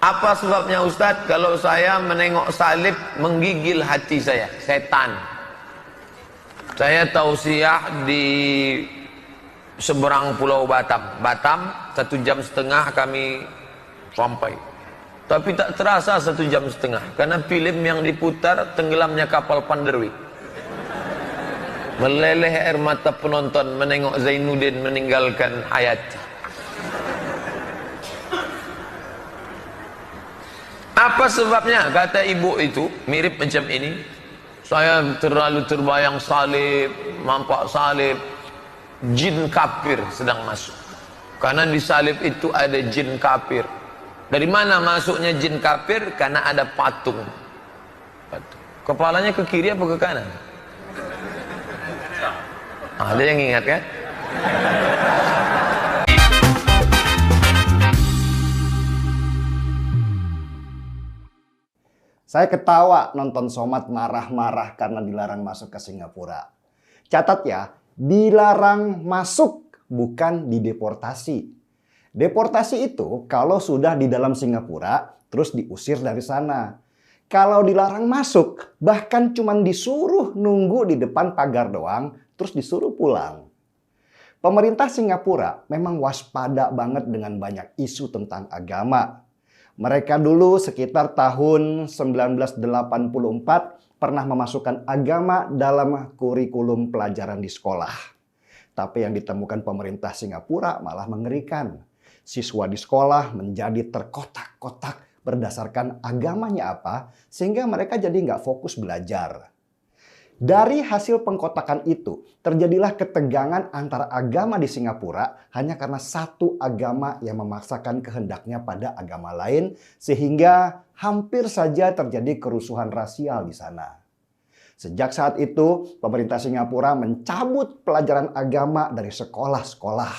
Apa sebabnya Ustadz? Kalau saya menengok salib menggigil hati saya, setan. Saya tausiah di seberang pulau Batam. 1,5 jam kami sampai. Tapi tak terasa 1,5 jam, karena film yang diputar tenggelamnya kapal Panderwi. Meleleh air mata penonton menengok Zainuddin meninggalkan Hayati. Apa sebabnya? Kata ibu itu mirip macam ini. Saya terlalu terbayang salib, nampak salib, jin kafir sedang masuk. Karena di salib itu ada jin kafir. Dari mana masuknya jin kafir? Karena ada patung. Kepalanya ke kiri apa ke kanan? Ada yang ingat kan? Saya ketawa nonton Somad marah-marah karena dilarang masuk ke Singapura. Catat ya, dilarang masuk bukan dideportasi. Deportasi itu kalau sudah di dalam Singapura terus diusir dari sana. Kalau dilarang masuk bahkan cuma disuruh nunggu di depan pagar doang terus disuruh pulang. Pemerintah Singapura memang waspada banget dengan banyak isu tentang agama. Mereka dulu sekitar tahun 1984 pernah memasukkan agama dalam kurikulum pelajaran di sekolah. Tapi yang ditemukan pemerintah Singapura malah mengerikan. Siswa di sekolah menjadi terkotak-kotak berdasarkan agamanya apa, sehingga mereka jadi nggak fokus belajar. Dari hasil pengkotakan itu, terjadilah ketegangan antara agama di Singapura hanya karena satu agama yang memaksakan kehendaknya pada agama lain, sehingga hampir saja terjadi kerusuhan rasial di sana. Sejak saat itu, pemerintah Singapura mencabut pelajaran agama dari sekolah-sekolah.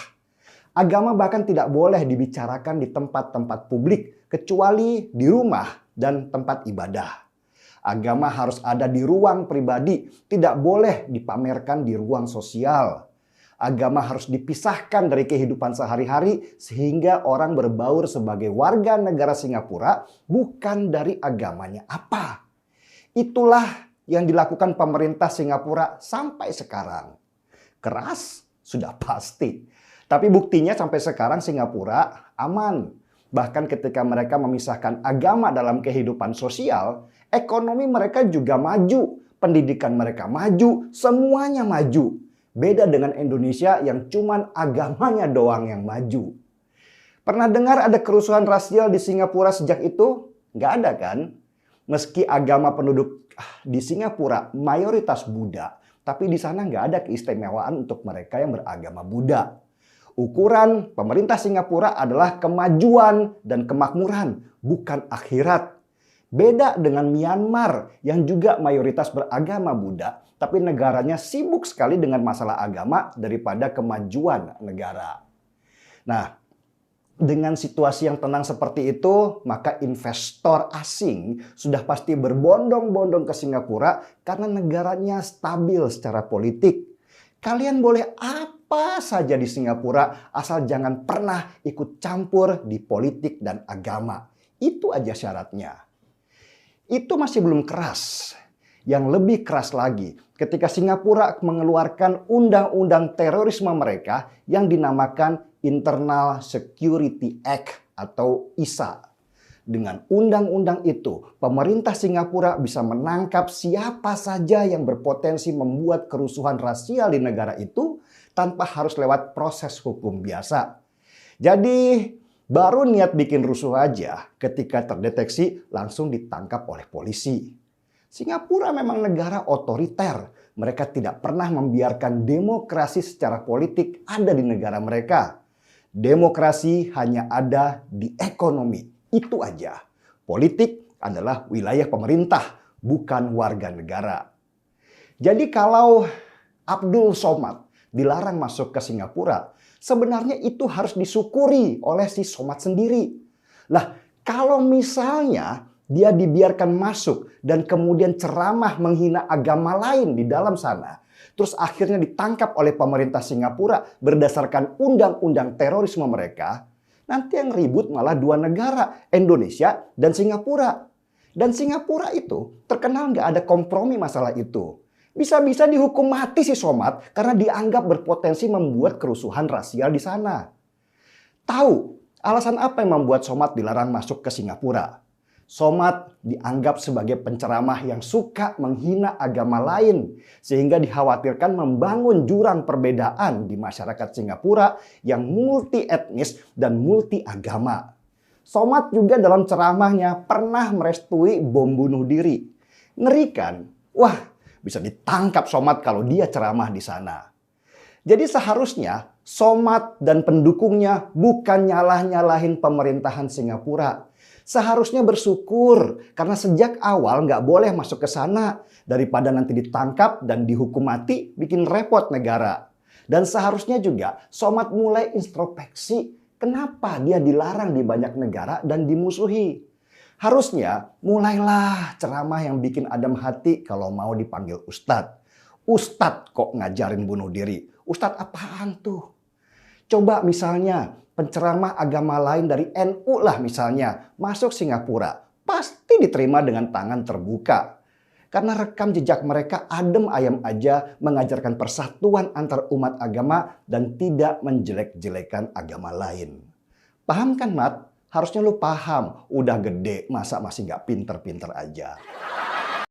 Agama bahkan tidak boleh dibicarakan di tempat-tempat publik, kecuali di rumah dan tempat ibadah. Agama harus ada di ruang pribadi, tidak boleh dipamerkan di ruang sosial. Agama harus dipisahkan dari kehidupan sehari-hari sehingga orang berbaur sebagai warga negara Singapura bukan dari agamanya apa. Itulah yang dilakukan pemerintah Singapura sampai sekarang. Keras? Sudah pasti. Tapi buktinya sampai sekarang Singapura aman. Bahkan ketika mereka memisahkan agama dalam kehidupan sosial, ekonomi mereka juga maju, pendidikan mereka maju, semuanya maju. Beda dengan Indonesia yang cuman agamanya doang yang maju. Pernah dengar ada kerusuhan rasial di Singapura sejak itu? Nggak ada kan? Meski agama penduduk di Singapura mayoritas Buddha, tapi di sana nggak ada keistimewaan untuk mereka yang beragama Buddha. Ukuran pemerintah Singapura adalah kemajuan dan kemakmuran, bukan akhirat. Beda dengan Myanmar yang juga mayoritas beragama Buddha, tapi negaranya sibuk sekali dengan masalah agama daripada kemajuan negara. Nah, dengan situasi yang tenang seperti itu, maka investor asing sudah pasti berbondong-bondong ke Singapura karena negaranya stabil secara politik. Kalian boleh apa saja di Singapura asal jangan pernah ikut campur di politik dan agama. Itu aja syaratnya. Itu masih belum keras. Yang lebih keras lagi ketika Singapura mengeluarkan undang-undang terorisme mereka yang dinamakan Internal Security Act atau ISA. Dengan undang-undang itu, pemerintah Singapura bisa menangkap siapa saja yang berpotensi membuat kerusuhan rasial di negara itu tanpa harus lewat proses hukum biasa. Jadi, baru niat bikin rusuh aja, ketika terdeteksi langsung ditangkap oleh polisi. Singapura memang negara otoriter. Mereka tidak pernah membiarkan demokrasi secara politik ada di negara mereka. Demokrasi hanya ada di ekonomi. Itu aja. Politik adalah wilayah pemerintah, bukan warga negara. Jadi kalau Abdul Somad dilarang masuk ke Singapura, sebenarnya itu harus disyukuri oleh si Somad sendiri. Lah, kalau misalnya dia dibiarkan masuk dan kemudian ceramah menghina agama lain di dalam sana, terus akhirnya ditangkap oleh pemerintah Singapura berdasarkan undang-undang terorisme mereka, Nanti yang ribut malah dua negara, Indonesia dan Singapura. Dan Singapura itu terkenal nggak ada kompromi masalah itu. Bisa-bisa dihukum mati si Somad karena dianggap berpotensi membuat kerusuhan rasial di sana. Tahu alasan apa yang membuat Somad dilarang masuk ke Singapura? Somad dianggap sebagai penceramah yang suka menghina agama lain, sehingga dikhawatirkan membangun jurang perbedaan di masyarakat Singapura yang multi etnis dan multi agama. Somad juga dalam ceramahnya pernah merestui bom bunuh diri. Ngeri kan? Wah, bisa ditangkap Somad kalau dia ceramah di sana. Jadi seharusnya Somad dan pendukungnya bukan nyalah-nyalahin pemerintahan Singapura. Seharusnya bersyukur karena sejak awal nggak boleh masuk ke sana. Daripada nanti ditangkap dan dihukum mati bikin repot negara. Dan seharusnya juga Somad mulai introspeksi kenapa dia dilarang di banyak negara dan dimusuhi. Harusnya mulailah ceramah yang bikin adem hati kalau mau dipanggil Ustadz. Ustadz kok ngajarin bunuh diri? Ustadz apaan tuh? Coba misalnya penceramah agama lain dari NU lah misalnya masuk Singapura. Pasti diterima dengan tangan terbuka. Karena rekam jejak mereka adem ayam aja mengajarkan persatuan antar umat agama dan tidak menjelek-jelekan agama lain. Paham kan, Mat? Harusnya lu paham. Udah gede, masa masih nggak pinter-pinter aja.